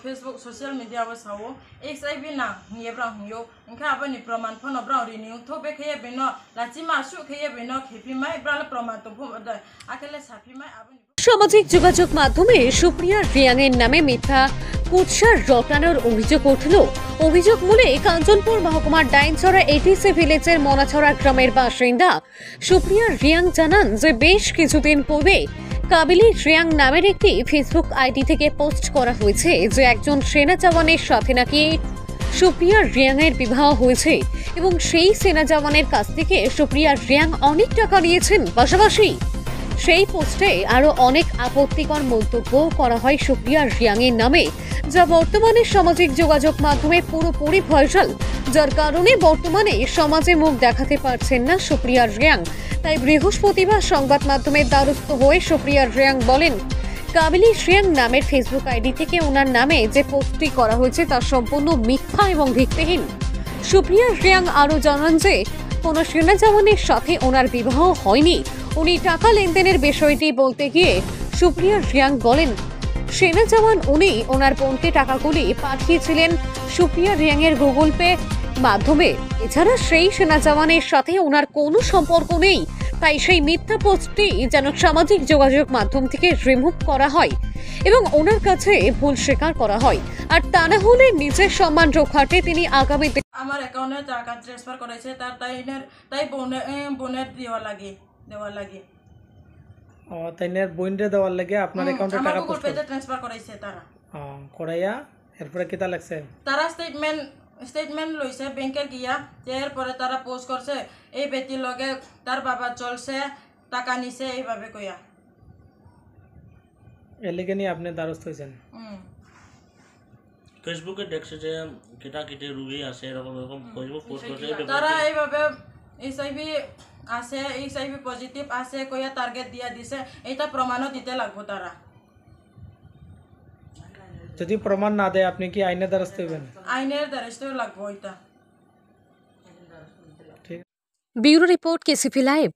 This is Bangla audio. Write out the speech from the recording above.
Facebook social media wa sawo HIV na ngebra hyo inka abani praman phono bra renew thobe khye beno lachima su khye beno khipi mai bra praman to phum akele sapi mai abani সামাজিক যোগাযোগ মাধ্যমে সুপ্রিয়া রিয়াং এর নামে মিথ্যা কুৎসার রটানোর অভিযোগ উঠল। অভিযোগ মূলে কাঞ্চনপুর মহকুমার ডাইনছড়া এটিসি ভিলেজের মনাছড়া গ্রামের বাসিন্দা সুপ্রিয়া রিয়াং জানান যে বেশ কিছুদিন পূর্বে কাবিলি রিয়াং নামের একটি ফেসবুক আইডি থেকে পোস্ট করা হয়েছে যে একজন সেনা জওয়ানের সাথে নাকি সুপ্রিয়া রিয়াং এর বিবাহ হয়েছে এবং সেই সেনা জওয়ানের কাছ থেকে সুপ্রিয়া রিয়াং অনেক টাকা নিয়েছেন। পাশাপাশি সেই পোস্টে আরো অনেক আপত্তিকর মন্তব্য করা হয় সুপ্রিয়া রিয়াং এর নামে, যা বর্তমানে সামাজিক যোগাযোগ মাধ্যমে পুরোপুরি ভাইরাল, যার কারণে বর্তমানে সমাজে মুখ দেখাতে পারছেন না সুপ্রিয়া রিয়াং। তাই বৃহস্পতিবার সংবাদ মাধ্যমের দ্বারস্থ হয়ে সুপ্রিয়া রিয়াং বলেন, কাবিলি রিয়াং নামের ফেসবুক আইডি থেকে ওনার নামে যে পোস্টটি করা হয়েছে তা সম্পূর্ণ মিথ্যা এবং ভিত্তিহীন। সুপ্রিয়া রিয়াং আরও জানান যে কোনো সেনা জওয়ানের সাথে ওনার বিবাহ হয়নি। উনি টাকা লেনদেনের বিষয়টি বলতে গিয়ে সুপ্রিয়া রিয়াং বলেন, সেনা জওয়ান উনি ওনার বোনকে টাকাগুলি পাঠিয়েছিলেন সুপ্রিয়া রিয়াং এর গুগল পে মাধ্যমে। এছাড়া সেই সেনা জওয়ানের সাথে ওনার কোনো সম্পর্ক নেই। তাই সেই মিথ্যা পোস্টটি যেন সামাজিক যোগাযোগ মাধ্যম থেকে রিমুভ করা হয় এবং ওনার কাছে ভুল স্বীকার করা হয়, আর তা না হলে নিজের সম্মান রক্ষার্থে তিনি আগামীতে আমার অ্যাকাউন্টে টাকা ট্রান্সফার করেছে তাই বোনের দেওয়া লাগে ও তাইনের বোনরে দেওয়ার লাগে আপনার অ্যাকাউন্টে টাকা গুগল পেতে ট্রান্সফার করাইছে তারা। করাইয়া এরপরে কিতা লাগছে তারা স্টেটমেন্ট লইছে ব্যাংকের গিয়া, এরপরে তারা পোস্ট করছে এই বেটির লগে তার বাবা চলছে টাকা নিছে এইভাবে কইয়া। এর লেগে নিয়ে আপনি দ্বারস্থ হয়েছেন। ফেসবুকে দেখছে যে কেটা কেটে রুগী আছে এরকম ফেসবুক পোস্ট করছে তারা এইভাবে এইচআইভি পজিটিভ আছে কইয়া টার্গেট দিয়া দিছে, এটা প্রমাণও দিতে লাগবো তারা। যদি প্রমাণ না দেয় আপনি কি আইনের দ্বারস্থ হইবেন? আইনের দ্বারস্থ লাগবো এটা। Bureau report KCP live.